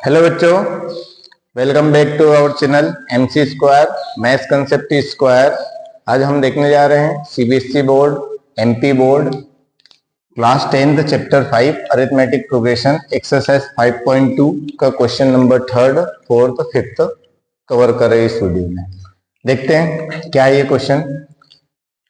Hello बच्चों, welcome back to our channel MC square maths concept square. आज हम देखने जा रहे हैं CBSE board, MP board, class 10th chapter 5 arithmetic progression exercise 5.2 का question number 3rd, 4th, 5th cover कर रहे हैं इस वीडियो में। देखते हैं क्या है ये question.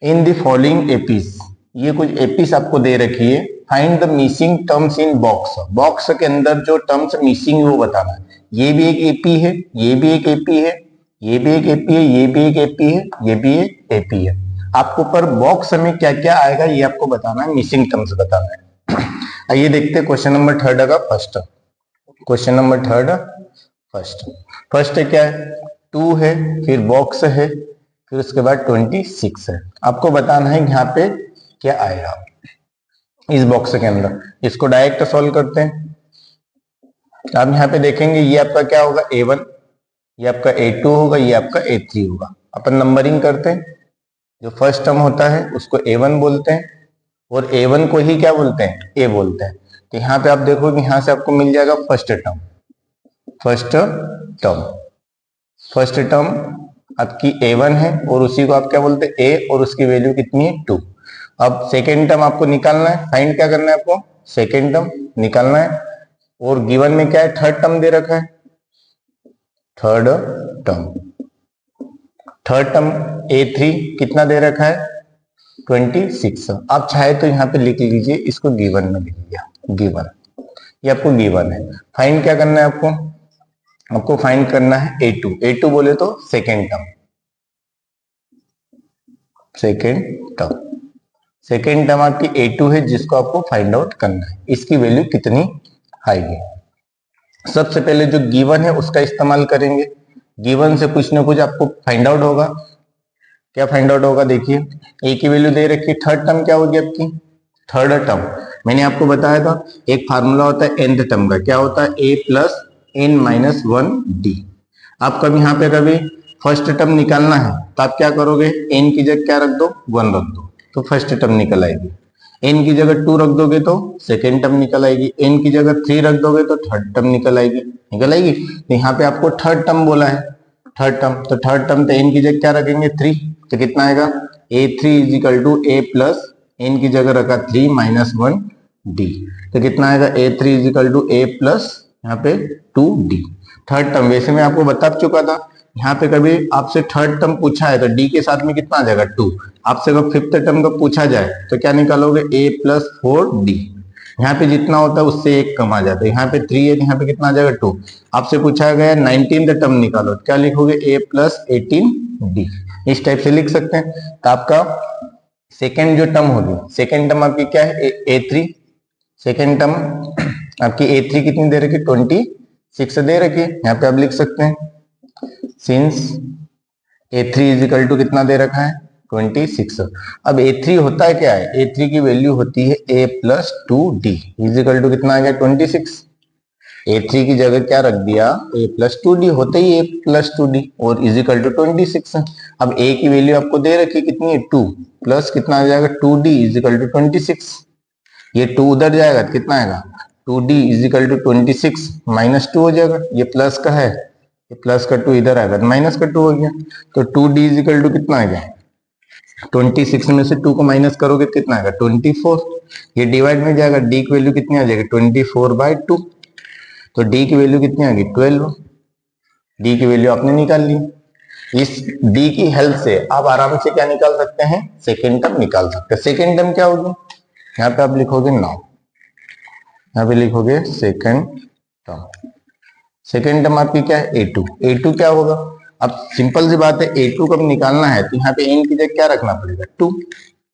In the following APs, ये कुछ एपीज आपको दे रखी है। Find the missing terms in box, box के अंदर जो टर्म्स मिसिंग है वो बताना है। ये भी एक एपी है, ये भी एक एपी है, ये भी एक एपी है, ये भी एक एपी है, ये भी एक एपी है। आपको पर बॉक्स में क्या क्या आएगा ये आपको बताना है, मिसिंग टर्म्स बताना है। आइए देखते हैं क्वेश्चन नंबर 3rd का first. Question number 3rd first क्या है, 2 है, फिर बॉक्स है, फिर उसके बाद 26 है। आपको बताना है यहाँ पे क्या आएगा इस बॉक्स के अंदर। इसको डायरेक्ट सॉल्व करते हैं। आप यहाँ पे देखेंगे ये आपका क्या होगा, A1, ये आपका A2 होगा, ये आपका A3 होगा। अपन नंबरिंग करते हैं। जो फर्स्ट टर्म होता है उसको A1 बोलते हैं और A1 को ही क्या बोलते हैं, A बोलते हैं। तो यहाँ पे आप देखोगे यहाँ से आपको मिल जाएगा फर्स्ट टर्म आपकी A1 है और उसी को आप क्या बोलते हैं A, और उसकी वैल्यू कितनी है 2। अब सेकेंड टर्म आपको निकालना है, फाइंड क्या करना है आपको, सेकेंड टर्म निकालना है। और गिवन में क्या है, थर्ड टर्म दे रखा है, थर्ड टर्म A3 कितना दे रखा है 26। आप चाहे तो यहाँ पे लिख लीजिए, इसको गिवन में लिख लिया, गिवन, ये आपको गिवन है। फाइंड क्या करना है आपको फाइंड करना है A2 बोले तो सेकेंड टर्म आपकी A2 है जिसको आपको फाइंड आउट करना है, इसकी वैल्यू कितनी आएगी। सबसे पहले जो गिवन है उसका इस्तेमाल करेंगे। गिवन से कुछ ना कुछ आपको फाइंड आउट होगा। क्या फाइंड आउट होगा, देखिए ए की वैल्यू दे रखी है। थर्ड टर्म क्या होगी आपकी, थर्ड टर्म मैंने आपको बताया था एक फार्मूला होता है nth टर्म का, क्या होता है a plus n minus 1d। आप कभी यहाँ पे कभी फर्स्ट टर्म निकालना है तो आप क्या करोगे, n की जगह क्या रख दो, 1 रख दो तो फर्स्ट टर्म निकल आएगी। n की जगह 2 रख दोगे तो सेकेंड टर्म निकल आएगी। n की जगह 3 रख दोगे तो थर्ड टर्म निकल आएगी। तो यहाँ पे आपको थर्ड टर्म बोला है, थर्ड टर्म तो n की जगह क्या रखेंगे 3, तो कितना आएगा A3 is equal to A plus n की जगह रखा 3 माइनस 1d, तो कितना आएगा A3 is equal to A plus यहाँ पे 2d। थर्ड टर्म वैसे मैं आपको बता चुका था, यहाँ पे कभी आपसे थर्ड टर्म पूछा है तो d के साथ में कितना आ जाएगा 2। आपसे अगर फिफ्थ टर्म का पूछा जाए तो क्या निकालोगे A प्लस 4d। यहाँ पे जितना होता है उससे एक कम आ जाता है। यहाँ पे 3 है, यहाँ पे कितना आ जाएगा 2। आपसे पूछा गया 19th टर्म निकालो, क्या लिखोगे A प्लस 18d, इस टाइप से लिख सकते हैं। तो आपका सेकेंड जो टर्म होगी, सेकेंड टर्म आपकी क्या है A3, सेकेंड टर्म आपकी A3 कितनी दे रखी 26 दे रखी है। यहाँ पे आप लिख सकते हैं since A3 is equal to कितना दे रखा है 26। अब A3 होता है क्या है, A3 की वैल्यू होती है A plus 2d is equal to कितना आ गया 26। A3 की जगह क्या रख दिया A प्लस 2d, होते ही A प्लस 2d और इज इक्वल टू 26। अब A की वैल्यू आपको दे रखी कितनी है 2 प्लस कितना आ जाएगा 2d इज इक्वल टू 26। ये 2 उधर जाएगा तो कितना आएगा 2d is equal to 26 minus 2 हो जाएगा। ये प्लस का है, ये प्लस का 2 इधर आएगा तो माइनस का 2 हो गया। तो 2d इज इक्वल टू कितना आ गया 26 में से 2 को माइनस करोगे कितना आएगा 24। ये डिवाइड में जाएगा, d की वैल्यू कितनी आ जाएगी 24/2, तो d की वैल्यू कितनी आ गई 12। d की वैल्यू आपने निकाल ली। इस d की हेल्प से आप आराम से क्या निकाल सकते हैं, सेकेंड टर्म निकाल सकते हैं। सेकेंड टर्म क्या होगी, यहाँ पे आप लिखोगे 9, यहाँ पे लिखोगे सेकेंड टर्म आपकी क्या है A2 क्या होगा। अब सिंपल सी बात है, A2 कब निकालना है तो यहाँ पे n की जगह क्या रखना पड़ेगा 2,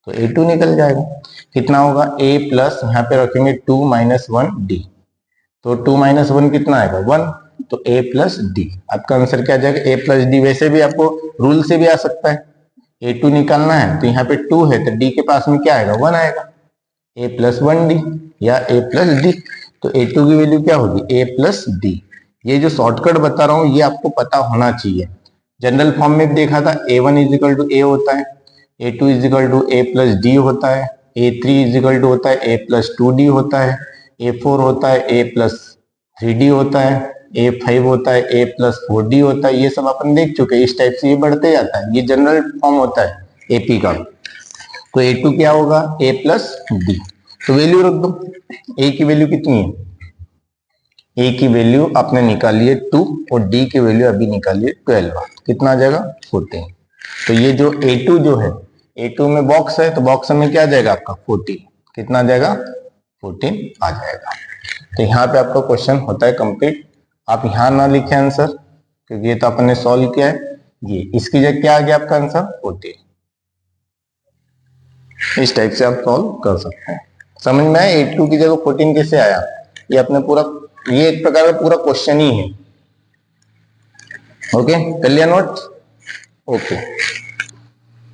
तो A2 निकल जाएगा। कितना होगा A प्लस यहाँ पे रखेंगे 2 माइनस 1d, तो 2 माइनस 1 कितना आएगा 1, तो A प्लस d। आपका आंसर क्या आ जाएगा A प्लस d। वैसे भी आपको रूल से भी आ सकता है, A2 निकालना है तो यहाँ पे 2 है तो d के पास में क्या आएगा 1 आएगा, A प्लस 1d या A प्लस d। तो A2 की वैल्यू क्या होगी A प्लस d। ये जो शॉर्टकट बता रहा हूँ ये आपको पता होना चाहिए। जनरल फॉर्म में भी देखा था A1 is equal to A होता है, A2 is equal to A plus d होता है, A3 इज इक्वल टू होता है A प्लस 2d होता है, A4 होता है A प्लस 3d होता है, A5 होता है, A+4D होता है, ये सब अपन देख चुके हैं। इस टाइप से ये बढ़ते जाता है, ये जनरल फॉर्म होता है AP का। तो A2 क्या होगा, A+D। तो वैल्यू रख दो। A की वैल्यू कितनी है, A की वैल्यू आपने निकाली है 2 और D की वैल्यू अभी निकाली है 12। कितना आ जाएगा, 14। तो ये जो A2 जो है, A2 में बॉक्स है, तो बॉक्स में क्या आ जाएगा आपका 14। कितना आ जाएगा, 14 आ जाएगा। तो यहाँ पे आपका क्वेश्चन होता है कंप्लीट। आप यहाँ ना लिखें आंसर, क्योंकि ये तो अपन ने सॉल्व किया है। ये इसकी जगह क्या आ गया आपका आंसर, 14। इस टाइप से आप सॉल्व कर सकते हैं। समझ में आया, 82 की जगह 14 कैसे आया। ये अपने पूरा, ये एक प्रकार का पूरा क्वेश्चन ही है। ओके, कर लिया नोट। ओके,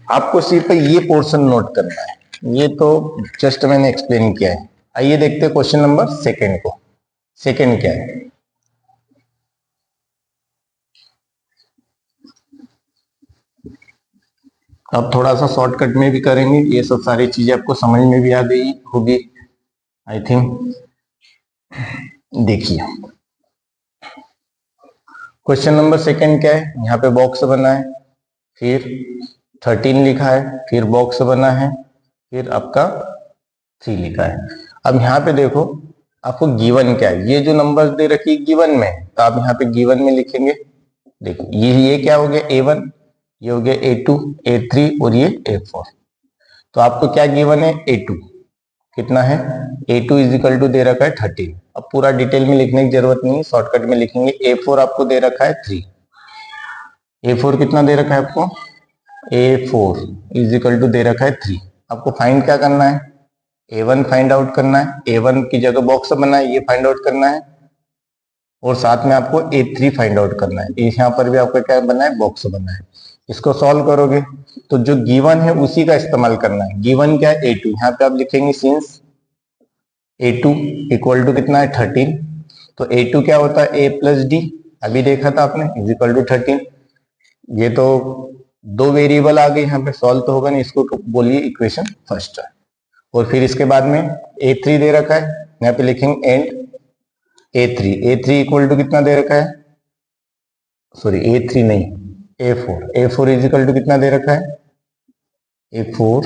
आपको सिर्फ ये पोर्शन नोट करना है, ये तो जस्ट मैंने एक्सप्लेन किया है। आइए देखते हैं क्वेश्चन नंबर सेकंड को। सेकंड क्या है, अब थोड़ा सा शॉर्टकट में भी करेंगे, ये सब सारी चीजें आपको समझ में भी आ गई होगी आई थिंक। देखिए क्वेश्चन नंबर सेकंड क्या है, यहाँ पे बॉक्स बना है, फिर 13 लिखा है, फिर बॉक्स बना है, फिर आपका 3 लिखा है। अब यहाँ पे देखो आपको गिवन क्या है, ये जो नंबर्स दे रखी है गिवन में, तो आप यहाँ पे गिवन में लिखेंगे। देखो ये क्या हो गया A1, ये हो गया A2, A3 और ये A4। तो आपको क्या गिवन है, A2 कितना है, A2 इज इक्वल टू दे रखा है 13। अब पूरा डिटेल में लिखने की जरूरत नहीं है, शॉर्टकट में लिखेंगे। A4 आपको दे रखा है 3। A4 कितना दे रखा है आपको, A4 इज इक्वल टू दे रखा है 3। आपको फाइंड क्या करना है, A1 फाइंड आउट करना है। A1 की जगह बॉक्स बना है, ये फाइंड आउट करना है, और साथ में आपको A3 फाइंड आउट करना है। यहाँ पर भी आपका क्या बना है, बॉक्स बना है। इसको सॉल्व करोगे तो जो गिवन है उसी का इस्तेमाल करना है। गिवन क्या है, A2, यहाँ पे आप लिखेंगे सिंस A2 इक्वल टू कितना है 13। तो A2 क्या होता है, A+D, अभी देखा था आपने, इज इक्वल टू 13। ये तो दो वेरिएबल आ गए यहाँ पे, सॉल्व तो होगा नहीं, इसको बोलिए इक्वेशन फर्स्ट है। और फिर इसके बाद में A3 दे रखा है, यहाँ पे लिखेंगे एंड A3 इक्वल टू कितना दे रखा है, सॉरी A3 नहीं, A4 इज इक्वल टू कितना दे रखा है, A4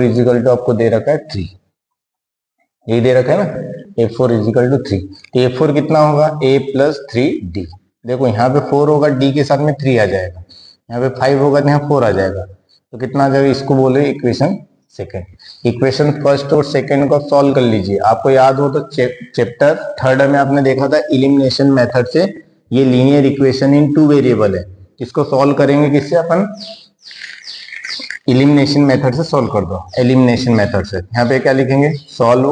इज इक्वल टू आपको दे रखा है 3। यही दे रखा है ना, A4 इज इक्वल टू 3। तो A4 कितना होगा, A+3D। देखो यहाँ पे 4 होगा, D के साथ में 3 आ जाएगा, यहाँ पे 5 होगा, यहाँ 4 आ जाएगा, तो कितना आ जाएगा, इसको बोले इक्वेशन सेकंड। इक्वेशन फर्स्ट और सेकंड को सॉल्व कर लीजिए। आपको याद हो तो चैप्टर थर्ड में आपने देखा था एलिमिनेशन मेथड से, ये लीनियर इक्वेशन इन 2 वेरिएबल है, इसको सॉल्व करेंगे किससे, अपन एलिमिनेशन मेथड से सॉल्व कर दो। एलिमिनेशन मेथड से यहाँ पे क्या लिखेंगे, solve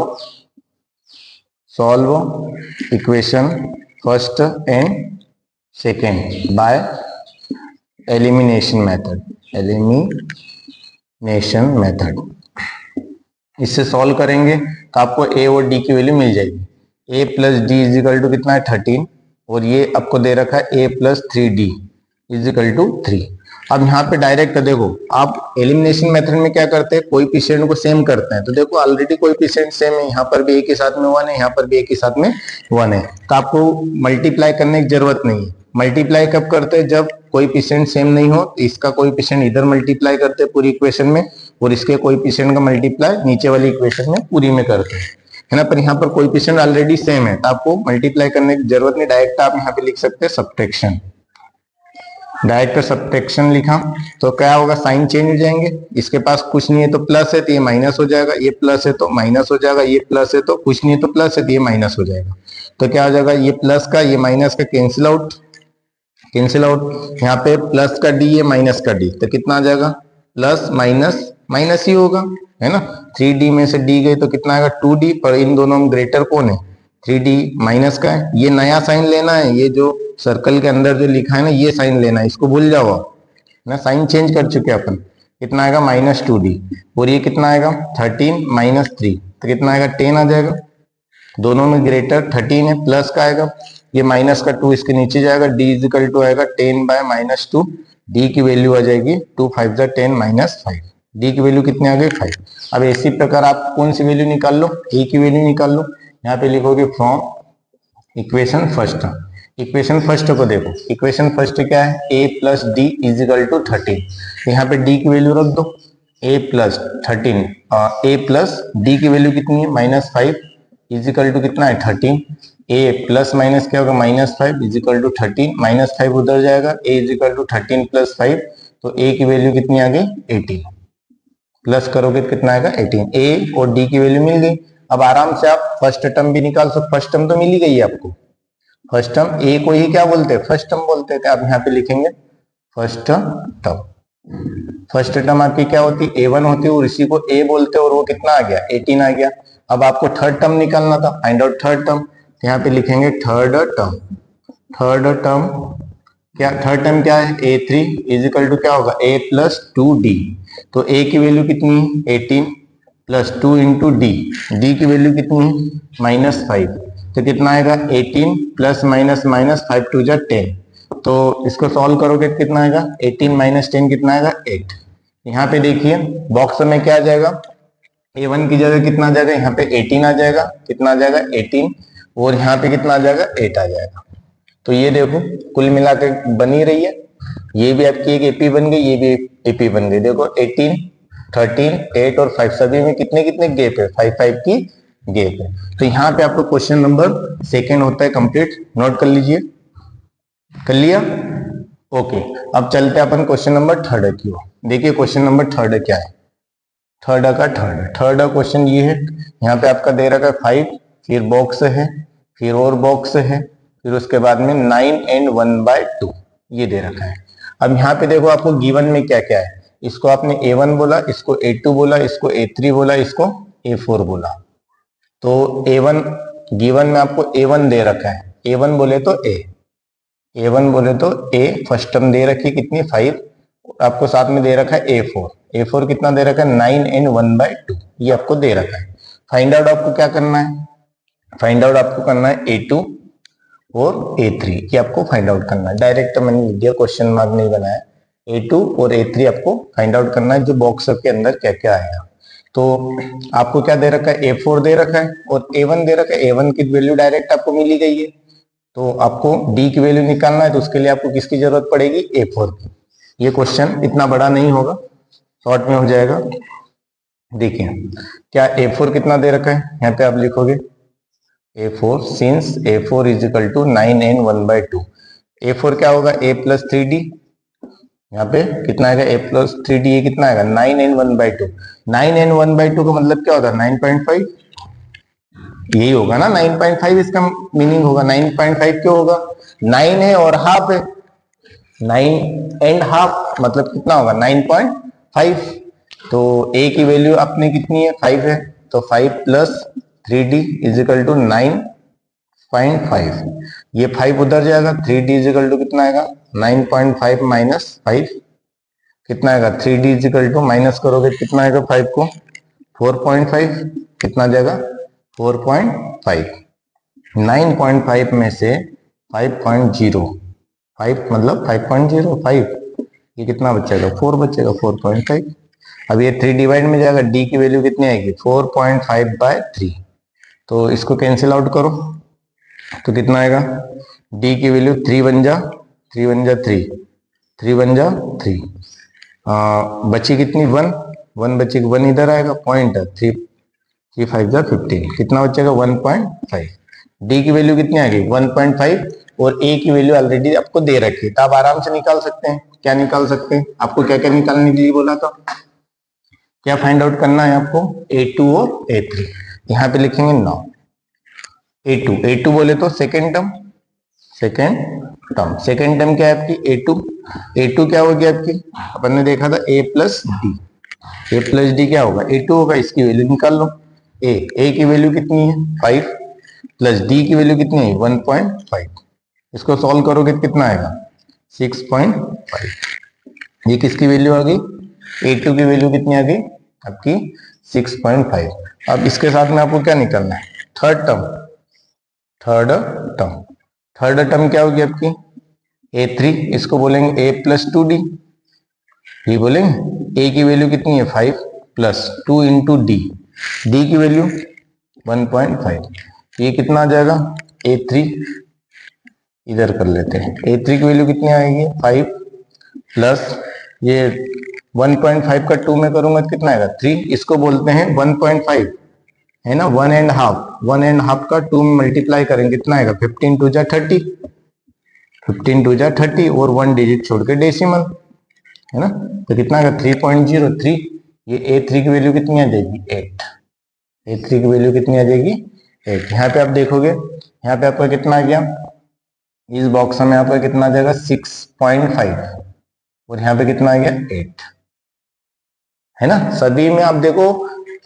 equation first and second by elimination method. इससे सॉल्व करेंगे तो आपको A और D की वैल्यू मिल जाएगी। A+D इज इक्वल टू कितना है 13, और ये आपको दे रखा है A+3D इज इक्वल टू 3। अब यहाँ पे डायरेक्ट देखो, आप एलिमिनेशन मेथड में क्या करते हैं, कोएफिशिएंट को सेम करते हैं। तो देखो ऑलरेडी कोएफिशिएंट सेम है, यहाँ पर भी एक ही साथ में 1 है, यहाँ पर भी एक ही साथ में 1 है, तो आपको मल्टीप्लाई करने की जरूरत नहीं है। मल्टीप्लाई कब करते हैं, जब कोएफिशिएंट सेम नहीं हो, तो इसका कोएफिशिएंट इधर मल्टीप्लाई करते हैं पूरी इक्वेशन में, और इसके कोएफिशिएंट का मल्टीप्लाई नीचे वाली इक्वेशन में पूरी में करते हैं, है ना। पर यहाँ पर कोएफिशिएंट ऑलरेडी सेम है, तो आपको मल्टीप्लाई करने की जरूरत नहीं, डायरेक्ट आप यहाँ पे लिख सकते हैं सब्ट्रैक्शन। डायरेक्ट सब्ट्रैक्शन लिखा तो क्या होगा, साइन चेंज हो जाएंगे। इसके पास कुछ नहीं है तो प्लस है तो ये माइनस हो जाएगा, ये प्लस है तो माइनस हो जाएगा, ये प्लस है तो कुछ नहीं है तो प्लस है तो ये माइनस हो जाएगा। तो क्या हो जाएगा, ये प्लस का ये माइनस का कैंसिल आउट। यहाँ पे प्लस का डी, ये माइनस का डी, तो कितना आ जाएगा, प्लस माइनस माइनस ही होगा, है ना। 3D में से डी गई तो कितना आएगा 2D, पर इन दोनों में ग्रेटर कौन है, 3D माइनस का है। ये नया साइन लेना है, ये जो सर्कल के अंदर जो लिखा है ना, ये साइन लेना है, इसको भूल जाओ ना, साइन चेंज कर चुके अपन। कितना आएगा -2D, और ये कितना आएगा 13 - 3, तो कितना आएगा 10 आ जाएगा। दोनों में ग्रेटर 13 है, प्लस का आएगा, ये माइनस का 2 इसके नीचे जाएगा, d इज इक्वल टू आएगा 10/-2, d की वैल्यू आ जाएगी 2 5 जा 10 -5, d की वैल्यू कितनी आ गई 5। अब इसी प्रकार आप कौन सी वैल्यू निकाल लो, a की वैल्यू निकाल लो। यहाँ पे लिखोगे from equation first. Equation first को देखो, इक्वेशन फर्स्ट क्या है, a plus d is equal to 13। यहाँ पे d की वैल्यू रख दो, a plus 13, a plus d की वैल्यू कितनी है -5 इज इक्वल टू कितना है 13। a प्लस माइनस क्या होगा -5 इज इक्वल टू 13, -5 उधर जाएगा, a is equal to 13 plus 5, तो a की वैल्यू कितनी आ गई 18, प्लस करोगे तो कितना आएगा 18। a और d की वैल्यू मिल गई। अब आराम से आप फर्स्ट टर्म भी निकाल सकते, फर्स्ट टर्म तो मिल ही गई है आपको। फर्स्ट टर्म ए को ही क्या बोलते हैं, फर्स्ट टर्म बोलते हैं। आप यहाँ पे लिखेंगे फर्स्ट टर्म। फर्स्ट टर्म आपकी क्या होती है, a1 होती है और इसी को a बोलते हैं, और वो कितना आ गया 18 आ गया। अब आपको थर्ड टर्म निकालना था, फाइंड आउट थर्ड टर्म। यहाँ पे लिखेंगे थर्ड टर्म। थर्ड टर्म क्या है, a3 इज इक्वल टू क्या होगा a प्लस 2d। तो a की वैल्यू कितनी है 18 प्लस 2 इंटू डी, डी की वैल्यू कितनी है -5, तो कितना आएगा 18 प्लस माइनस 5 टू जा 10। तो इसको सॉल्व करोगे कितना आएगा 18 माइनस 10 कितना आएगा 8। यहाँ पे देखिए बॉक्स में क्या आ जाएगा, a1 की जगह कितना आ जाएगा, यहाँ पे 18 आ जाएगा, कितना आ जाएगा 18, और यहाँ पे कितना आ जाएगा 8 आ जाएगा। तो ये देखो कुल मिलाकर बनी रही है, ये भी आपकी एक एपी बन गई, ये भी एपी बन गई। देखो 18, 13, 8 और 5 सभी में कितने कितने गैप है, 5 की गैप है। तो यहाँ पे आपको क्वेश्चन नंबर सेकेंड होता है कंप्लीट, नोट कर लीजिए। कर लिया, ओके। अब चलते हैं अपन क्वेश्चन नंबर थर्ड की ओर। देखिए क्वेश्चन नंबर थर्ड क्या है, थर्ड क्वेश्चन ये है। यहाँ पे आपका दे रखा है 5, फिर बॉक्स है, फिर और बॉक्स है, फिर उसके बाद में 9 and 1/2 ये दे रखा है। अब यहाँ पे देखो आपको गिवन में क्या क्या है, इसको आपने a1 बोला, इसको a2 बोला, इसको a3 बोला, इसको a4 बोला। तो a1 गिवन में आपको a1 दे रखा है, a1 बोले तो a1 बोले तो a फर्स्ट टर्म दे रखी कितनी 5, आपको साथ में दे रखा है a4 कितना दे रखा है 9 and 1/2 ये आपको दे रखा है। फाइंड आउट आपको क्या करना है, फाइंड आउट आपको करना है a2 और a3, ये आपको फाइंड आउट करना है। डायरेक्ट मैंने लिख दिया, क्वेश्चन मार्क नहीं बनाया। a2 और a3 आपको फाइंड आउट करना है, जो बॉक्स के अंदर क्या क्या आएगा। तो आपको क्या दे रखा है a4 दे रखा है और a1 दे रखा है, a1 की वैल्यू डायरेक्ट आपको मिली गई है। तो आपको d की वैल्यू निकालना है, तो उसके लिए आपको किसकी जरूरत पड़ेगी a4 की। ये क्वेश्चन इतना बड़ा नहीं होगा, शॉर्ट में हो जाएगा। देखिए क्या a4 कितना दे रखा है, यहाँ पे आप लिखोगे a4 since a4 is equal to 9 and 1/2। a4 क्या होगा a प्लस 3d, यहाँ पे कितना आएगा a प्लस 3d, ये कितना आएगा 9 and 1/2। 9 and 1/2 का मतलब क्या होता है 9.5, यही होगा ना 9.5, इसका मीनिंग होगा 9.5। क्यों होगा 9 है और हाफ है, 9 and हाफ मतलब कितना होगा 9.5। तो a की वैल्यू अपने कितनी है 5 है, तो 5 plus 3d is equal to 9.5। ये 5 उधर जाएगा, 3d इज इक्वल टू कितना आएगा 9.5 माइनस 5 कितना आएगा 3d is equal to minus करोगे कितना आएगा 5 को 4.5, कितना जाएगा 4.5। 9.5 में से 5.0, 5 मतलब 5.05, ये कितना बचेगा 4 बचेगा 4.5। अब ये 3 डिवाइड में जाएगा, d की वैल्यू कितनी आएगी 4.5/3। तो इसको कैंसिल आउट करो तो कितना आएगा, d की वैल्यू 3 बन जा 3 बन जा 3, बची कितनी 1 बची, 1 इधर आएगा, पॉइंट 3 5 जा 15, कितना बचेगा 1.5। d की वैल्यू कितनी आ गई 1.5 और a की वैल्यू ऑलरेडी आपको दे रखी है, तो आप आराम से निकाल सकते हैं। क्या निकाल सकते हैं, आपको क्या क्या निकालने के लिए बोला था, क्या फाइंड आउट करना है आपको a2 और a3। यहाँ पे लिखेंगे 9 a2 बोले तो सेकेंड टर्म क्या है आपकी a2 क्या होगी आपकी, अपन ने देखा था a प्लस डी क्या होगा a2 होगा, इसकी वैल्यू निकाल लो। a की वैल्यू कितनी है 5 प्लस d की वैल्यू कितनी है 1.5, इसको सॉल्व करोगे तो कितना आएगा 6.5। ये किसकी वैल्यू आ गई a2 की वैल्यू कितनी आ गई आपकी 6.5। अब इसके साथ में आपको क्या निकालना है थर्ड टर्म क्या होगी आपकी a3, इसको बोलेंगे a प्लस 2d, ये बोलेंगे a की वैल्यू कितनी है 5 प्लस 2 इंटू d की वैल्यू 1.5, ये कितना आ जाएगा A3 इधर कर लेते हैं। A3 की वैल्यू कितनी आएगी 5 प्लस ये 1.5 का 2 में करूंगा तो कितना आएगा 3, इसको बोलते हैं 1.5 है ना, 1.5 का 2 में मल्टीप्लाई करेंगे कितना आएगा 15 टू जा 30, 15 टू जा 30 और 1 डिजिट छोड़ के डेसिमल है ना, तो कितना आएगा 3.03। ये A3 की वैल्यू कितनी आ जाएगी 8, A3 की वैल्यू कितनी आ जाएगी 8। यहाँ पे आप देखोगे यहाँ पे आपका कितना आ गया, इस बॉक्स में आपका कितना आ जाएगा 6.5 और यहाँ पे कितना आ गया 8 है ना। सभी में आप देखो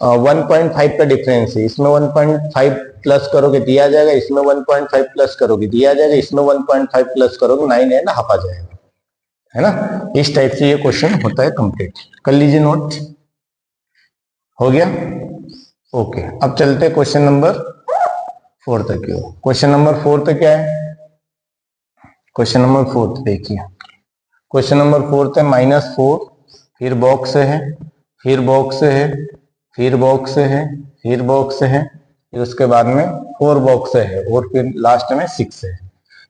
1.5 का डिफरेंस है, इसमें 1.5 प्लस करोगे दिया जाएगा, इसमें 1.5 प्लस करोगे दिया जाएगा, इसमें 1.5 प्लस करोगे 9 है ना, हाफ आ जाएगा है ना। इस टाइप से ये क्वेश्चन होता है कंप्लीट। कर लीजिए नोट, हो गया ओके। अब चलते हैं क्वेश्चन नंबर 4 तक। क्वेश्चन नंबर 4 तक क्या है, क्वेश्चन नंबर 4 देखिए, क्वेश्चन नंबर 4 है -4, फिर बॉक्स है, फिर बॉक्स है, फिर बॉक्स है, फिर बॉक्स है, फिर उसके बाद में 4 बॉक्स है और फिर लास्ट में 6 है।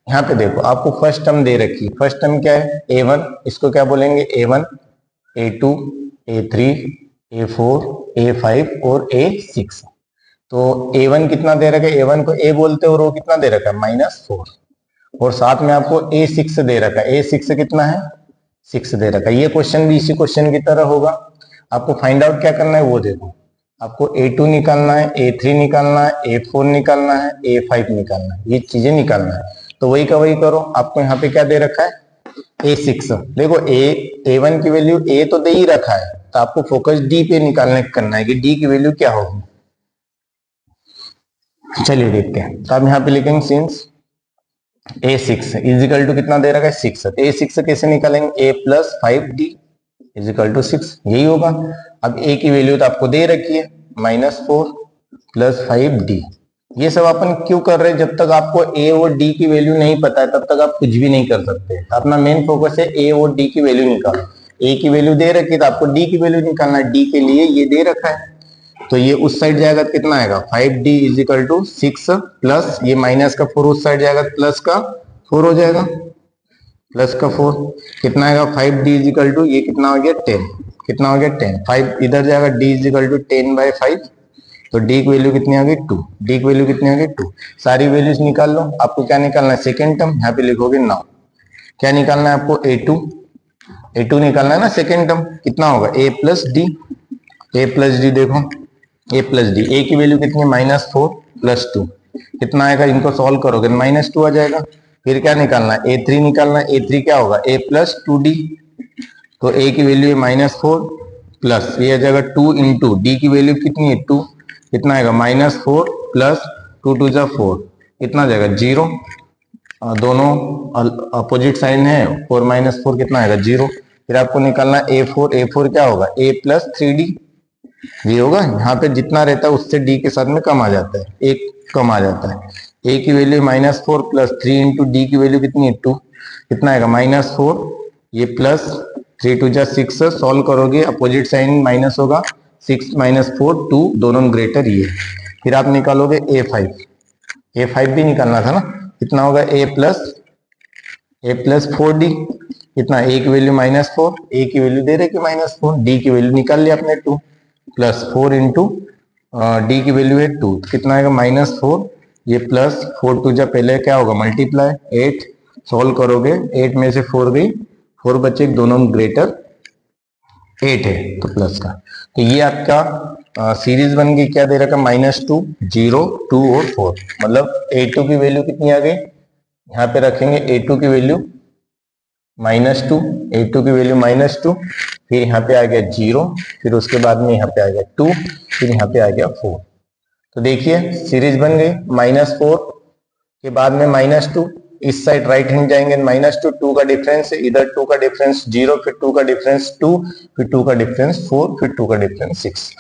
यहाँ पे देखो आपको फर्स्ट टर्म दे रखी है, फर्स्ट टर्म क्या है A1, इसको क्या बोलेंगे A1, A2, A3, A4, A5 और A6। तो A1 कितना दे रखा है, A1 को A बोलते हैं और वो कितना दे रखा है -4, और साथ में आपको A6 दे रखा है, A6 कितना है 6 दे रखा है। ये क्वेश्चन भी इसी क्वेश्चन की तरह होगा। आपको फाइंड आउट क्या करना है वो देखो, आपको A2 निकालना है, A3 निकालना है, A4 निकालना है, A5 निकालना है, ये चीजें निकालना है। तो वही का वही करो। आपको यहाँ पे क्या दे रखा है A6, देखो A1 की वैल्यू A तो दे ही रखा है, तो आपको फोकस D पे निकालने करना है कि D की वैल्यू क्या होगी। चलिए देखते हैं। तो आप यहाँ पे लिखेंगे सिंस A6 इजिकल टू कितना दे रखा है 6, A6 कैसे निकालेंगे A plus 5D is equal to 6, यही होगा। अब A की वैल्यू तो आपको दे रखी है -4 प्लस 5D। ये सब अपन क्यों कर रहे हैं, जब तक आपको A और D की वैल्यू नहीं पता है तब तक आप कुछ भी नहीं कर सकते। अपना मेन फोकस है A और D की वैल्यू निकालो। A की वैल्यू दे रखी है तो आपको D की वैल्यू निकालना है, D के लिए ये दे रखा है तो ये उस साइड जाएगा तो कितना आएगा 5D इजिकल टू 6 प्लस ये माइनस का 4 उस साइड जाएगा प्लस का 4 हो जाएगा, प्लस का 4 कितना आएगा 5D इजिकल टू ये कितना हो गया 10, कितना हो गया 10, 5 इधर जाएगा D इजिकल टू 10/5, तो D की वैल्यू कितनी आ गई 2, D की वैल्यू कितनी आ गई 2। सारी वैल्यूज निकाल लो। आपको क्या निकालना है सेकेंड टर्म, यहाँ पे लिखोगे नाउ क्या निकालना है आपको A2 निकालना है ना। सेकेंड टर्म कितना होगा A plus D, A plus D देखो A प्लस डी, A की वैल्यू कितनी -4 प्लस 2 कितना आएगा, इनको सॉल्व करोगे -2 आ जाएगा। फिर क्या निकालना है A3 निकालना है, A3 क्या होगा A प्लस 2D, तो A की वैल्यू है -4 प्लस ये आ जाएगा 2 इंटू D की वैल्यू कितनी है 2, कितना आएगा -4 प्लस 2 2 जा 4 कितना आ जाएगा 0, दोनों अपोजिट साइन है 4 -4 कितना आएगा 0। फिर आपको निकालना A4 क्या होगा A प्लस 3D, ये होगा। यहाँ पे जितना रहता है उससे D के साथ में कम आ जाता है, एक कम आ जाता है। A की वैल्यू -4 प्लस 3 इंटू D की वैल्यू कितनी है 2, कितना आएगा -4 ये प्लस 3 2 जा 6, सॉल्व करोगे अपोजिट साइन माइनस होगा 6 -4 2 दोनों ग्रेटर ये। फिर आप निकालोगे A5 भी निकालना था ना, कितना होगा A प्लस 4D, कितना A की वैल्यू -4, A की वैल्यू दे रहे कि -4, D की वैल्यू निकाल लिया आपने 2 प्लस 4 इंटू D की वैल्यू है 2, कितना आएगा -4 ये प्लस 4 2 जा पहले क्या होगा मल्टीप्लाई 8, सॉल्व करोगे 8 में से 4 गई 4 बचे, दोनों ग्रेटर 8 है तो प्लस का। तो ये आपका सीरीज बन गई, क्या दे रखा -2 0 2 और 4, मतलब A2 की वैल्यू कितनी आ गई, यहाँ पे रखेंगे A2 की वैल्यू -2, A2 की वैल्यू -2, फिर यहाँ पे आ गया 0, फिर उसके बाद में यहाँ पे आ गया 2, फिर यहाँ पे आ गया 4। तो देखिए सीरीज बन गई, -4 के बाद में -2, इस साइड राइट हैंड जाएंगे -2 2 का डिफरेंस है, इधर 2 का डिफरेंस 0, फिर 2 का डिफरेंस 2, फिर 2 का डिफरेंस 4, फिर 2 का डिफरेंस 6।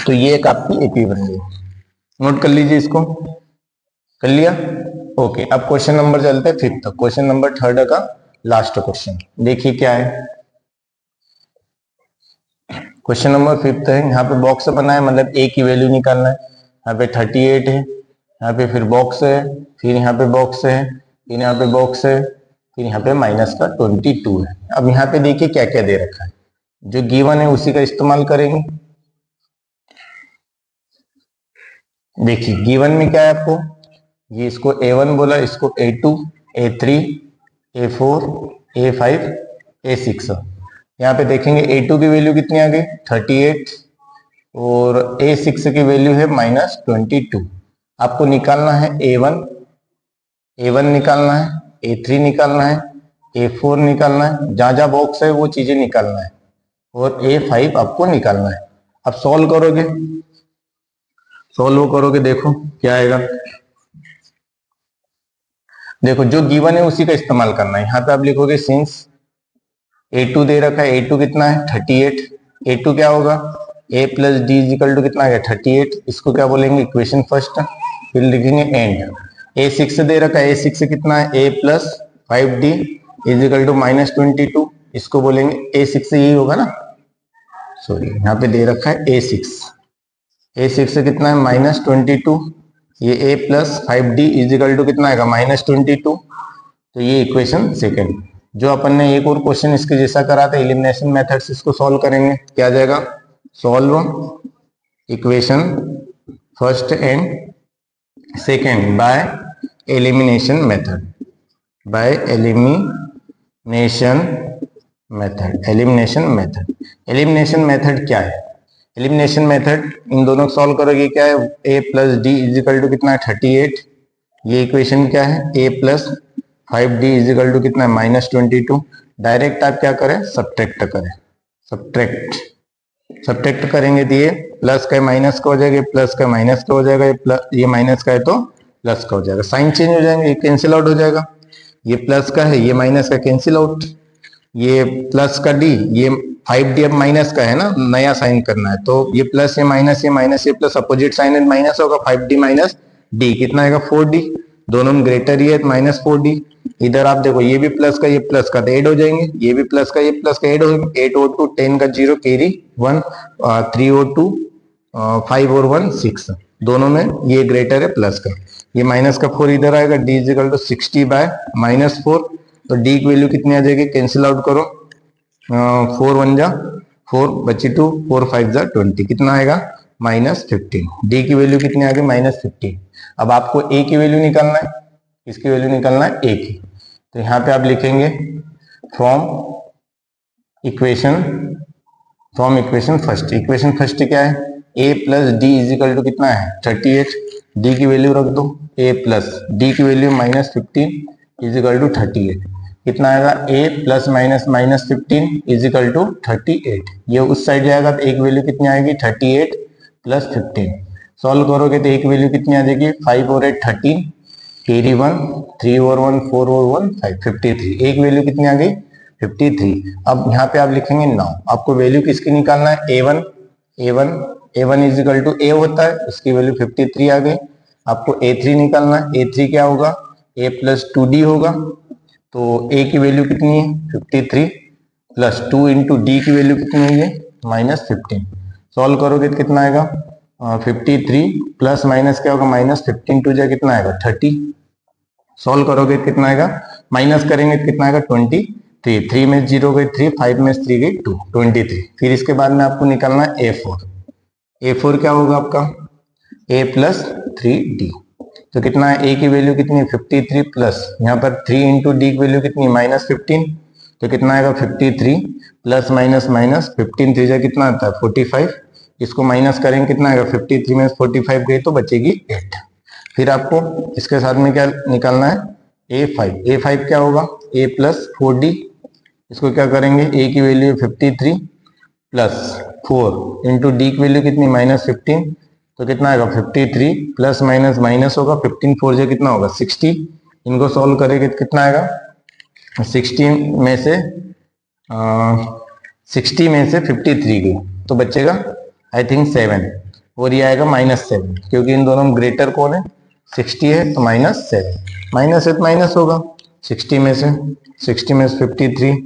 तो ये एक आपकी एपी बन गई, नोट कर लीजिए इसको, कर लिया ओके। अब क्वेश्चन नंबर चलते हैं 5 तक, क्वेश्चन नंबर 3 का लास्ट क्वेश्चन देखिए क्या है। क्वेश्चन नंबर 5 है, यहाँ पे बॉक्स बना है, मतलब A की वैल्यू निकालना है। यहाँ पे 38 है, यहाँ पे फिर बॉक्स है, फिर यहाँ पे बॉक्स है, फिर यहाँ पे बॉक्स है, फिर यहाँ पे माइनस का 22 है। अब यहाँ पे देखिए क्या क्या दे रखा है, जो गिवन है उसी का इस्तेमाल करेंगे। देखिए गिवन में क्या है आपको, ये इसको A1 बोला, इसको A2, A3, A4, A5, A6। यहाँ पे देखेंगे A2 की वैल्यू कितनी आ गई 38 और A6 की वैल्यू है -22। आपको निकालना है A1 निकालना है, A3 निकालना है, A4 निकालना है, जहां जहां बॉक्स है वो चीजें निकालना है, और A5 आपको निकालना है। अब सॉल्व करोगे देखो क्या आएगा। देखो जो गिवन है उसी का इस्तेमाल करना है। यहाँ पे आप लिखोगे सिंस A2 दे रखा है, A2 कितना है 38, A2 क्या होगा A plus d is equal to कितना है 38, इसको क्या बोलेंगे इक्वेशन फर्स्ट। फिर लिखेंगे एंड। A6 दे रखा है, A6 कितना है A plus 5D is equal to -22, इसको बोलेंगे A6 यही होगा ना, सॉरी यहाँ पे दे रखा है A6 से कितना है -22, ये A plus 5D is equal to कितना आएगा -22, तो ये इक्वेशन सेकेंड। जो अपन ने एक और क्वेश्चन इसके जैसा करा था एलिमिनेशन मेथड से, इसको सॉल्व करेंगे, क्या आ जाएगा, solve equation first and second by elimination method, elimination method क्या है, एलिमिनेशन मेथड इन दोनों को सॉल्व करोगे क्या है, A plus d is equal to कितना है 38, ये इक्वेशन क्या है A plus 5D is equal to कितना है -22। डायरेक्ट आप क्या करें सब्ट्रैक्ट करें, सब्ट्रैक्ट करेंगे तो ये प्लस का माइनस का हो जाएगा, प्लस का माइनस का हो जाएगा, ये माइनस का है तो प्लस का हो जाएगा, साइन चेंज हो जाएंगे, ये कैंसिल आउट हो जाएगा, ये प्लस का है ये माइनस का कैंसिल आउट, ये प्लस का डी, ये 5D अब माइनस का है ना, नया साइन करना है, तो ये प्लस ये माइनस ये प्लस अपोजिट साइन है माइनस होगा, 5D माइनस डी कितना आएगा 4D, दोनों में ग्रेटर ही है -4D। इधर आप देखो ये भी प्लस का ये प्लस का तो ऐड हो जाएंगे, ये भी प्लस का ये प्लस का ऐड हो जाएंगे, 8 और 2 10 का 0 कैरी 1, 3 और 2 5 और 1 6, दोनों में ये ग्रेटर है प्लस का, ये माइनस का 4 इधर आएगा, d इजिकल टू 60 बाय -4, तो d की वैल्यू कितनी आ जाएगी, कैंसिल आउट करो, 4 1 जा 4 बची 2, 4 5 जा 20, कितना आएगा -15, d की वैल्यू कितनी आ गई -15। अब आपको a की वैल्यू निकालना है, इसकी वैल्यू निकालना है a की, तो यहाँ पे आप लिखेंगे from equation first, equation first क्या है a plus d is equal to कितना है 38, d की वैल्यू रख दो, a प्लस डी की वैल्यू -15 इजिकल टू 38, कितना आएगा a प्लस -15 इजिकल टू 38, ये उस साइड जाएगा तो एक वैल्यू कितनी आएगी 38 प्लस 15, सॉल्व करोगे तो एक वैल्यू कितनी आ जाएगी 5 और 8 13, कैरी 1, 3 और 1 4 और 1 5, 53, एक वैल्यू कितनी आ गई 53। अब यहाँ पे आप लिखेंगे नाउ, आपको वैल्यू किसकी निकालना है A1 इजिकल टू A होता है, इसकी वैल्यू 53 आ गई। आपको A3 निकालना है, A3 क्या होगा A प्लस 2D होगा, तो A की वैल्यू कितनी है 53 प्लस 2 इंटू डी की वैल्यू कितनी है -15, सॉल्व करोगे तो कितना आएगा 53 प्लस माइनस क्या होगा -15 टू जाए कितना आएगा 30, सॉल्व करोगे तो कितना आएगा, माइनस करेंगे तो कितना आएगा 23, 3 में 0 गई 3, 5 में 3 गई 2, 23। फिर इसके बाद में आपको निकालना है A4 क्या होगा आपका A प्लस 3D, तो कितना है A की वैल्यू कितनी है 53 प्लस यहाँ पर 3 इंटू डी की वैल्यू कितनी है -15, तो कितना आएगा 53 प्लस माइनस 15 3 जा कितना आता है 45, इसको माइनस करेंगे कितना आएगा 53 में 45 गई तो बचेगी 8। फिर आपको इसके साथ में क्या निकालना है A5 क्या होगा A प्लस 4D, इसको क्या करेंगे A की वैल्यू 53 प्लस 4 इंटू डी की वैल्यू कितनी -15, तो कितना आएगा 53 प्लस माइनस होगा 15 4 से कितना होगा 60, इनको सॉल्व करेंगे तो कितना आएगा 60 में से 53 गई तो बचेगा आई थिंक 7, और ये आएगा -7, क्योंकि इन दोनों में ग्रेटर कौन है 60 है तो -7, माइनस है तो माइनस होगा 60 में से 53,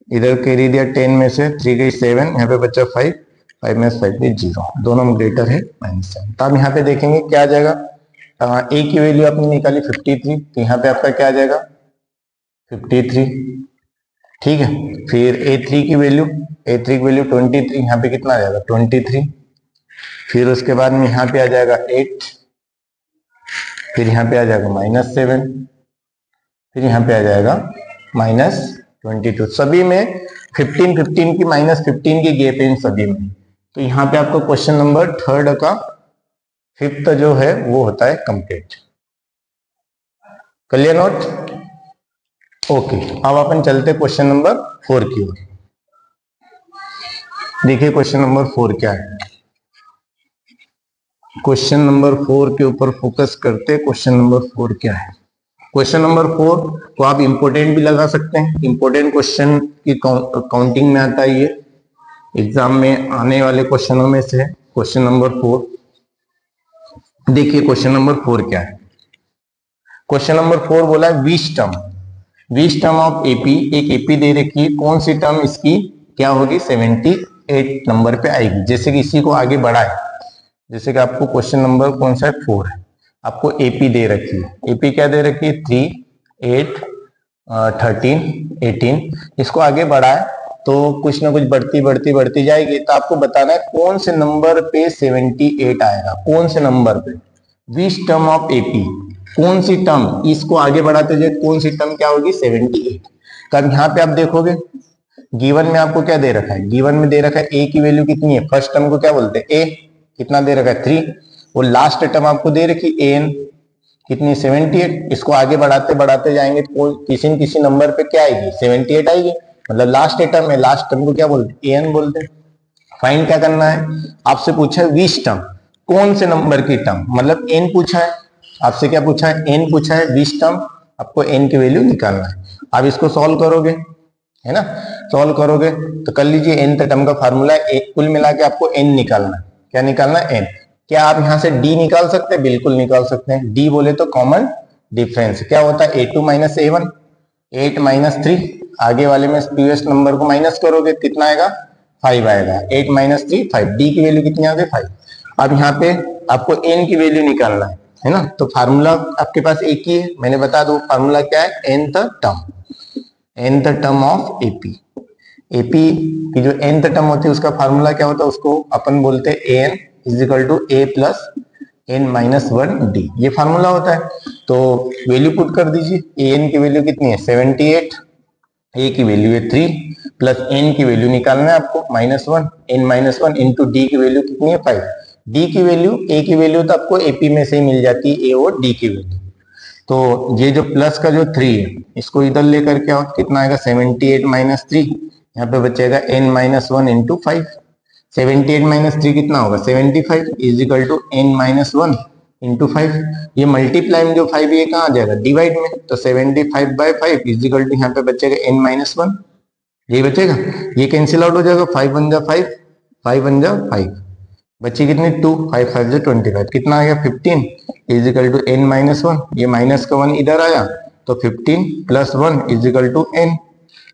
इधर कैरी दिया 10 में से 3 गई 7, यहाँ पे बचा 5 में 5 गई 0, दोनों में ग्रेटर है -7, तो आप यहाँ पे देखेंगे क्या आ जाएगा ए की वैल्यू आपने निकाली 53, तो यहाँ पे आपका क्या आ जाएगा 53, ठीक है। फिर A3 की वैल्यू, A3 की वैल्यू 23, यहाँ पे कितना आ जाएगा 23। फिर उसके बाद में यहाँ पे आ जाएगा 8, फिर यहाँ पे आ जाएगा -7, फिर यहाँ पे आ जाएगा -22। सभी में 15 की -15 की गैप है इन सभी में। तो यहाँ पे आपको क्वेश्चन नंबर 3 का 5th जो है वो होता है कंप्लीट। Clear note? ओके, अब अपन चलते क्वेश्चन नंबर 4 की ओर। देखिए क्वेश्चन नंबर 4 क्या है। क्वेश्चन नंबर 4 के ऊपर फोकस करते। क्वेश्चन नंबर 4 क्या है? क्वेश्चन नंबर 4 को आप इंपोर्टेंट भी लगा सकते हैं, इंपोर्टेंट क्वेश्चन की काउंटिंग में आता है, ये एग्जाम में आने वाले क्वेश्चनों में से है क्वेश्चन नंबर 4। देखिए क्वेश्चन नंबर 4 क्या है। क्वेश्चन नंबर 4 बोला है विच टर्म ऑफ एपी, एक एपी दे रखी है, कौन सी टर्म इसकी क्या होगी 78 नंबर पे आएगी। जैसे कि इसी को आगे बढ़ाए, जैसे कि आपको क्वेश्चन नंबर कौन सा है 4 है, आपको एपी दे रखी है। एपी क्या दे रखी है 3, 8, 13, 18। इसको आगे बढ़ाए तो कुछ ना कुछ बढ़ती जाएगी। तो आपको बताना है कौन से नंबर पे 78 आएगा, कौन से नंबर पे। विच टर्म ऑफ एपी, कौन सी टर्म, इसको आगे बढ़ाते जाए कौन सी टर्म क्या होगी 78। तब यहाँ पे आप देखोगे गिवन में आपको क्या दे रखा है, गिवन में दे रखा है ए की वैल्यू कितनी है, फर्स्ट टर्म को क्या बोलते हैं ए, कितना दे रखा है 3, और लास्ट टर्म आपको दे रखी एन कितनी 78। इसको आगे बढ़ाते जाएंगे तो किसी न किसी नंबर पे क्या आएगी 78 आएगी, मतलब लास्ट टर्म है, लास्ट टर्म को क्या बोलते हैं एन बोलते हैं। फाइंड क्या करना है, आपसे पूछा है विच टर्म, कौन से नंबर की टर्म, मतलब एन पूछा है आपसे, क्या पूछा है एन पूछा है, विच टर्म, आपको एन की वैल्यू निकालना है। आप इसको सॉल्व करोगे, है ना, सॉल्व करोगे तो कर लीजिए एन टर्म का फार्मूला कुल मिला के आपको एन निकालना है। क्या निकालना है एन। क्या आप यहां से डी निकाल सकते हैं, बिल्कुल निकाल सकते हैं। डी बोले तो कॉमन डिफरेंस क्या होता है a2 - a1, 8 - 3, आगे वाले में प्रीवियस नंबर को माइनस करोगे कितना आएगा 5 आएगा, 8 - 3 5, डी की वैल्यू कितनी आ गई 5। अब यहाँ पे आपको एन की वैल्यू निकालना है ना, तो फार्मूला आपके पास एक ही है, मैंने बता दो फार्मूला क्या है, nth term of AP. AP की जो nth टर्म होती है उसका फार्मूला क्या होता है, उसको अपन बोलते हैं an is equal to a plus n - 1 d, ये फार्मूला होता है। तो वैल्यू पुट कर दीजिए, an की वैल्यू कितनी है 78, a की वैल्यू है 3, प्लस n की वैल्यू निकालना है आपको -1, n - 1 इंटू डी की वैल्यू कितनी है 5। डी की वैल्यू, a की वैल्यू तो आपको एपी में से ही मिल जाती है, a और d की वैल्यू। तो ये जो प्लस का जो 3 है इसको इधर लेकर के आओ, कितना आएगा 78 - 3, यहाँ पे बचेगा n - 1 इंटू 5। 78 - 3 कितना होगा 75 is equal to n - 1 into 5। ये मल्टीप्लाई में जो 5 ये कहाँ आ जाएगा डिवाइड में, तो 75/5 इज इक्वल टू यहाँ पे बचेगा n - 1, ये बचेगा, ये कैंसिल आउट हो जाएगा, 5 1 जा 5, 5 1 जा 5, बची कितनी 2, 5 5 जा 25, कितना आ गया 15 इज इक्वल टू n - 1, ये माइनस का 1 इधर आया तो 15 + 1 इज इक्वल टू n,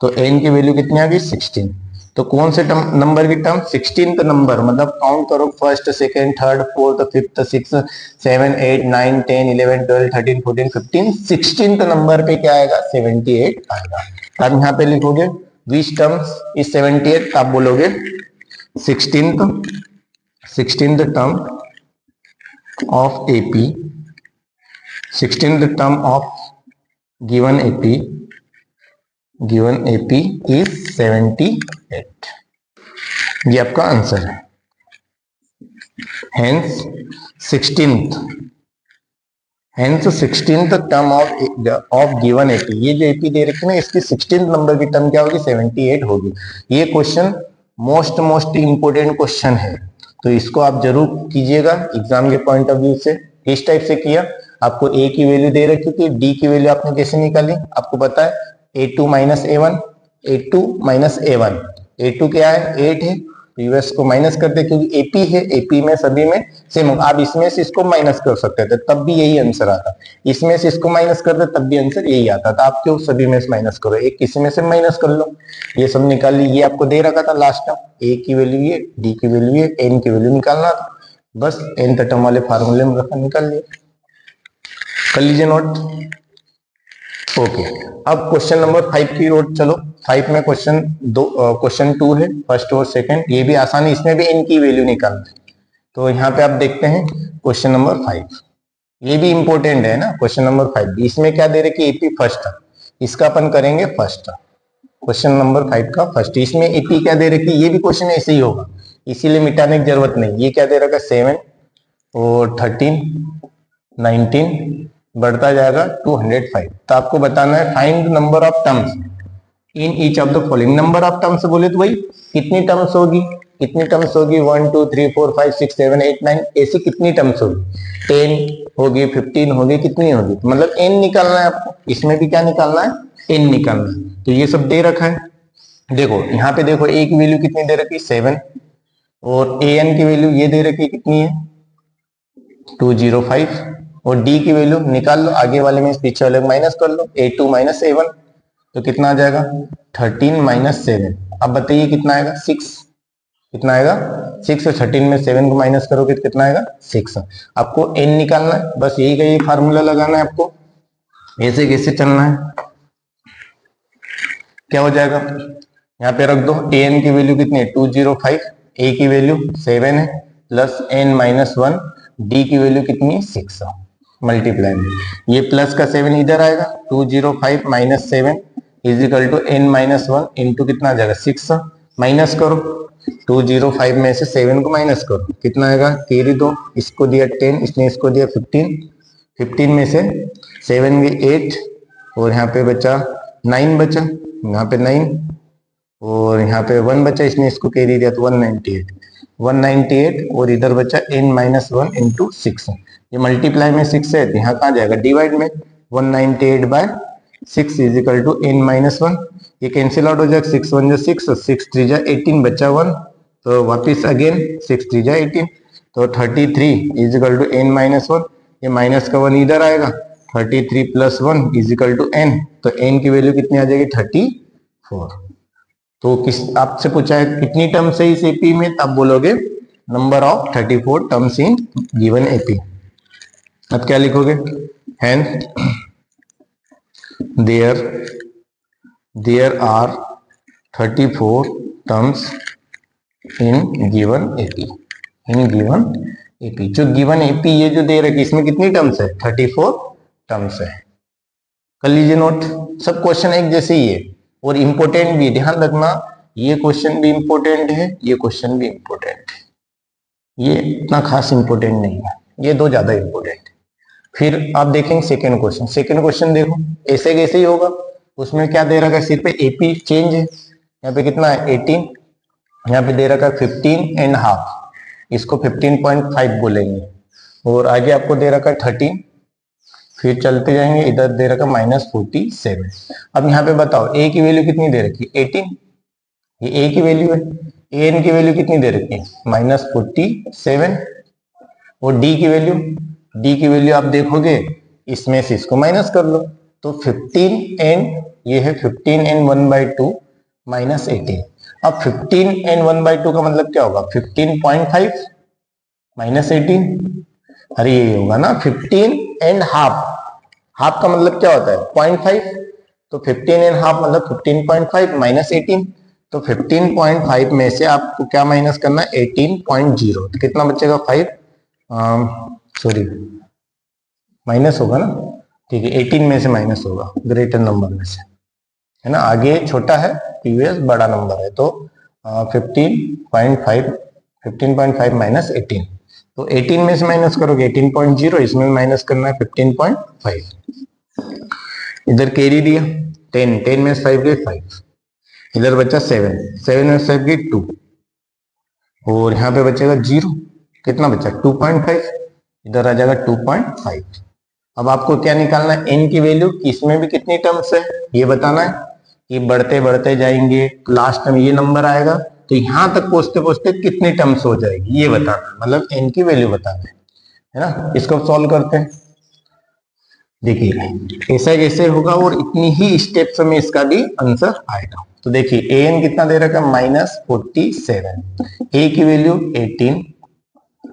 तो n की वैल्यू कितनी आ गई 16। तो कौन से नंबर की टर्म 16th नंबर, मतलब काउंट करो first second third fourth fifth sixth 7 8 9 10 11 12 13 14 15 16th number पे क्या आएगा 78 आएगा। अब यहाँ पे लिखोगे विच टर्म्स इज 78, आप बोलोगे 16th term of AP, 16th term of given AP is 78, ये आपका आंसर है। Hence 16th term of given AP, ये जो एपी दे रखी है ना इसकी 16th नंबर की टर्म क्या होगी 78 होगी। ये क्वेश्चन मोस्ट इंपोर्टेंट क्वेश्चन है, तो इसको आप जरूर कीजिएगा एग्जाम के पॉइंट ऑफ व्यू से। किस टाइप से किया, आपको ए की वैल्यू दे रखी थी, डी की वैल्यू आपने कैसे निकाली, आपको पता है a2 - a1, a2 - a1, a2 क्या है 8 है, यूएस को माइनस करते क्योंकि एपी है, एपी में सभी में सेम होगा। आप इसमें से इसको माइनस कर सकते थे तब भी यही आंसर आता, इसमें से इसको माइनस करते तब भी आंसर यही आता था। आप क्यों सभी में से माइनस करो, एक किसी में से माइनस कर लो, ये सब निकाल ली। ये आपको दे रखा था लास्ट टाइम, ए की वैल्यू ये, डी की वैल्यू ये, एन की वैल्यू निकालना था, बस nth टर्म वाले फार्मूले में रखा निकाल लिया। कर लीजिए नोट। ओके, अब क्वेश्चन नंबर 5 की ओर चलो। 5 में क्वेश्चन 2 है, फर्स्ट और सेकंड, ये भी आसानी, इसमें भी n की वैल्यू निकालना है। तो यहाँ पे आप देखते हैं क्वेश्चन नंबर 5, ये भी इंपॉर्टेंट है ना। क्वेश्चन नंबर 5 इसमें क्या दे रहे कि एपी फर्स्ट था, इसका अपन करेंगे फर्स्ट। क्वेश्चन नंबर 5 का फर्स्ट, इसमें एपी क्या दे रहे कि ये भी क्वेश्चन ऐसे ही होगा, इसीलिए मिटाने की जरूरत नहीं। ये क्या दे रखा 7 और 13 19 बढ़ता जाएगा 205। तो आपको बताना है find number of terms in each of the following. Number of terms बोले तो वही कितनी टर्म्स होगी, कितनी टर्म्स होगी 1 2 3 4 5 6 7 8 9, ऐसी कितनी टर्म्स होगी, 10 होगी 15 होगी, कितनी होगी, मतलब n निकालना है आपको। इसमें भी क्या निकालना है, n निकालना है। तो ये सब दे रखा है, देखो यहाँ पे देखो a की वैल्यू कितनी दे रखी 7 और an की वैल्यू ये दे रखी कितनी है 205 और d की वैल्यू निकाल लो, आगे वाले में पीछे वाले माइनस कर लो, a2 माइनस a1 तो कितना आ जाएगा 13 माइनस 7। अब बताइए कितना आएगा 6, कितना आएगा 6 और 13 में 7 को माइनस करोगे तो कितना आएगा 6। आपको n निकालना है, बस यही का ये फार्मूला लगाना है आपको, ऐसे कैसे चलना है। क्या हो जाएगा, यहाँ पे रख दो an की वैल्यू कितनी है 205, a की वैल्यू 7 है प्लस n माइनस 1, d की वैल्यू कितनी है 6, मल्टीप्लाई में ये प्लस का 7 इधर आएगा 205 minus 7 is equal to n minus 1 into कितना आ जाएगा 6, माइनस करो 205 में से 7 को माइनस करो, कितना आएगा कैरी दो, इसको दिया 10, इसने इसको दिया 15, 15 में से 7 के 8 और यहाँ पे बचा 9 बचा, यहाँ पे 9 और यहाँ पे 1 बचा, इसने इसको कैरी दिया तो 198 और इधर बचा n माइनस 1 इंटू 6। ये मल्टीप्लाई में 6 है तो यहाँ कहाँ जाएगा डिवाइड में, 198 by 6 is equal to n minus 1, ये कैंसिल आउट हो जाएगा 6 1 जा 6 6 3 जा 18 बचा 1, तो वापिस अगेन 6 3 जा 18 तो 33 is equal to n minus 1, ये माइनस का 1 इधर आएगा 33 plus 1 is equal to n, तो n की वैल्यू कितनी आ जाएगी 34। तो किस आपसे पूछा है कितनी टर्म्स है इस एपी में, तब बोलोगे number of 34 terms in given AP. अब क्या लिखोगे, hence there are 34 terms in given AP, in given AP. जो गिवन एपी ये जो दे रखी इसमें कितनी टर्म्स है 34 टर्म्स है। कर लीजिए नोट, सब क्वेश्चन एक जैसे ही है और इंपॉर्टेंट भी, ध्यान रखना ये क्वेश्चन भी इंपॉर्टेंट है, ये क्वेश्चन भी इंपॉर्टेंट है, ये इतना खास इंपॉर्टेंट नहीं है, ये दो ज्यादा इंपॉर्टेंट है। फिर आप देखेंगे सेकंड क्वेश्चन, सेकंड क्वेश्चन देखो ऐसे कैसे ही होगा, उसमें क्या दे रखा है सिर्फ एपी चेंज है, यहाँ पे कितना है 18, यहाँ पे दे रखा है 15 एंड हाफ, इसको 15.5 बोलेंगे और आगे आपको दे रखा है 13, फिर चलते जाएंगे इधर दे रखा -47। अब यहाँ पे बताओ ए की वैल्यू कितनी दे रखी 18, ये ए की वैल्यू है, एन की वैल्यू कितनी दे रखी है -47 और डी की वैल्यू आप देखोगे इसमें से इसको माइनस कर लो तो 15 एंड ये है 15 एंड 1/2 माइनस 18। अब 15 एंड 1/2 का मतलब क्या होगा 15.5 माइनस 18, अरे ये होगा ना 15 एंड हाफ, हाफ का मतलब क्या होता है 0.5, तो 15 एंड हाफ मतलब 15.5 माइनस 18, तो 15.5 में से आपको क्या माइनस करना है 18.0, तो कितना बचेगा 5, सॉरी माइनस होगा ना, ठीक है 18 में से माइनस होगा ग्रेटर नंबर में से, है ना, आगे छोटा है प्रीवियस बड़ा नंबर है, तो 15.5 माइनस 18, तो 18 में से माइनस करोगे 18.0, इसमें माइनस करना है 15.5, इधर कैरी दिया 10 में से 5 गए 5, इधर बचा 7 में से 5 गए 2 और यहाँ पे बचेगा 0, कितना बचा 2.5, इधर आ जाएगा 2.5। अब आपको क्या निकालना है n की वैल्यू, इसमें भी कितनी टर्म्स है ये बताना है, कि बढ़ते बढ़ते जाएंगे लास्ट में ये नंबर आएगा, तो यहां तक पहुंचते पहुंचते कितनी टर्म्स हो जाएगी ये बताना, मतलब n की वैल्यू बताना है ना। इसको सॉल्व करते हैं, देखिए ऐसा कैसे होगा और इतनी ही स्टेप्स में इसका भी आंसर आएगा। तो देखिए an कितना दे रखा है -47, a की value 18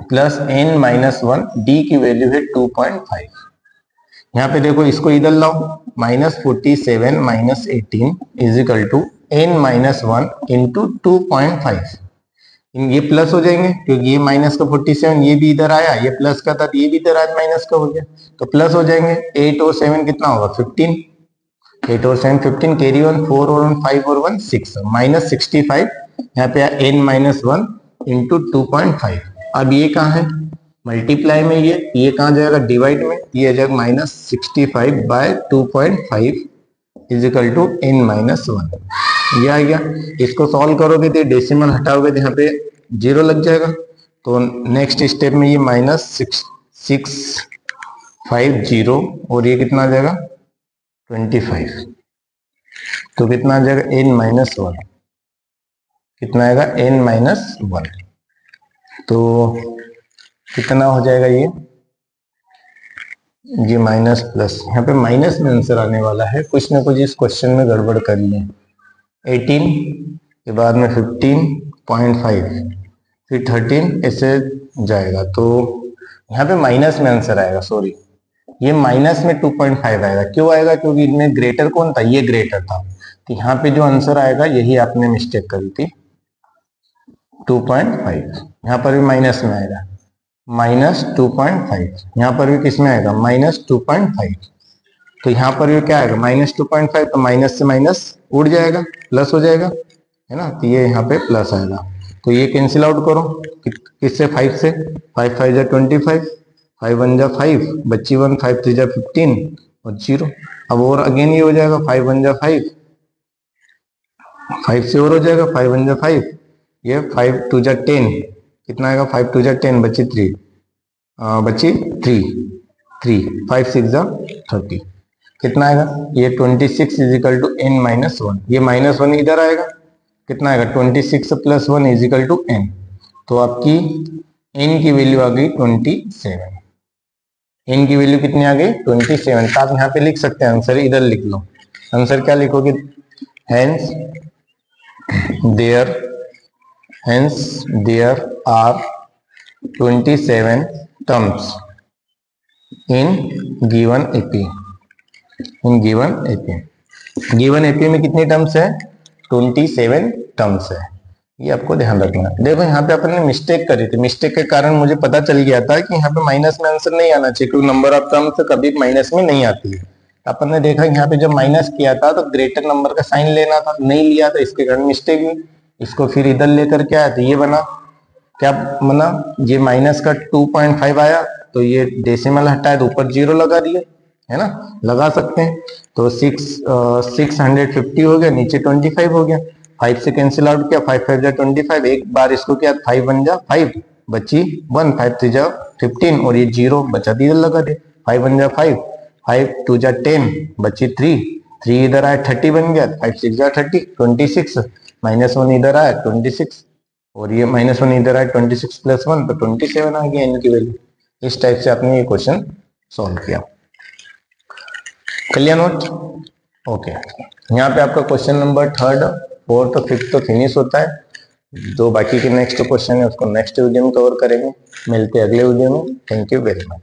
plus n minus 1, d की वैल्यू है 2.5, यहाँ पे देखो इसको इधर लाओ, -47 - 18 is equal to n-1 into 2.5। ये प्लस हो जाएंगे क्योंकि ये माइनस का 47 ये भी इधर आया, ये प्लस का था तो ये भी इधर आया माइनस का हो गया, तो प्लस हो जाएंगे। 8 और 7 कितना होगा 15, 8 और 7 15, कैरी 1 4 और 1 5 और 1 6 -65। यहाँ पे n-1 इंटू 2.5। अब ये कहाँ है मल्टीप्लाई में, ये कहाँ जाएगा डिवाइड में, ये जाएगा -65 bye 2.5 is equal to n-1। ये आ गया। इसको सॉल्व करोगे तो डेसिमल हटाओगे तो यहाँ पे 0 लग जाएगा। तो नेक्स्ट स्टेप में ये -650 और ये कितना आ जाएगा 25। तो कितना आ जाएगा n-1, कितना आएगा n-1। तो कितना हो जाएगा ये माइनस प्लस, यहाँ पे माइनस में आंसर आने वाला है। कुछ ना कुछ इस क्वेश्चन में गड़बड़ कर लिए। 18 के बाद में 15.5 फिर 13 ऐसे जाएगा, तो यहाँ पे माइनस में आंसर आएगा। सॉरी, ये माइनस में 2.5 आएगा। क्यों आएगा? क्योंकि इनमें ग्रेटर कौन था, ये ग्रेटर था। तो यहाँ पे जो आंसर आएगा यही आपने मिस्टेक करी थी, 2.5। यहाँ पर भी माइनस में आएगा -2.5, यहाँ पर भी किस में आएगा -2.5। तो यहाँ पर भी क्या आएगा -2.5, तो माइनस से माइनस उड़ जाएगा, प्लस हो जाएगा, है ना। तो ये यहाँ पे प्लस आएगा। तो ये कैंसिल आउट करो किससे 5 से, 5 5 जा 25, 5 1 जा 5, बच्ची 1, 5 3 जा 15 और 0। अब और अगेन ये हो जाएगा 5 1 जा 5, 5 से और हो जाएगा 5 1 जा 5, ये 5 2 जा 10, कितना आएगा 5 2 जा 10, बच्ची 3, बच्ची 3, 5 6 जा 30, कितना आएगा ये 26 इज इक्वल टू n-1। ये -1 इधर आएगा, कितना आएगा 26 + 1 इज इक्वल टू n। तो आपकी n की वैल्यू आ गई 27। n की वैल्यू कितनी आ गई 27। तो आप यहाँ पे लिख सकते हैं आंसर, इधर लिख लो। आंसर क्या लिखोगे, hence there are 27 terms in given AP. Given AP में कितनी टर्म्स है 27 टर्म्स है। ये आपको ध्यान रखना है। देखो यहाँ पे अपन ने मिस्टेक करी थी, मिस्टेक के कारण मुझे पता चल गया था कि यहाँ पे माइनस में आंसर नहीं आना चाहिए, क्योंकि नंबर ऑफ टर्म्स कभी माइनस में नहीं आती है। अपन ने देखा यहाँ पे जब माइनस किया था तो ग्रेटर नंबर का साइन लेना था, नहीं लिया था, इसके कारण मिस्टेक हुई। इसको फिर इधर लेकर क्या आया, तो ये बना, क्या बना, ये माइनस का 2.5 आया, तो ये डेसिमल हटाया तो ऊपर 0 लगा दिए, है ना, लगा सकते हैं। तो 650 हो गया, नीचे 25 हो गया। 5 से कैंसिल आउट किया, 5 5 जा 25, एक बार इसको किया 5 1 जा 5, बची 1, 5 3 जा 15 और ये 0 बचा इधर लगा दे, 5 1 जा 5, 5 2 जा 10, बची 3 इधर आया 30 बन गया, 5 6 जा 30 26, -1 इधर आया 26 और ये -1 इधर आया 26 + 1 तो 27 आ गया इनकी वैल्यू। इस टाइप से आपने ये क्वेश्चन सॉल्व किया। Clear note? ओके, यहाँ पे आपका क्वेश्चन नंबर 3, 4 और 5 तो फिनिश होता है। जो बाकी के नेक्स्ट क्वेश्चन है उसको नेक्स्ट वीडियो में कवर करेंगे। मिलते हैं अगले वीडियो में। Thank you very much.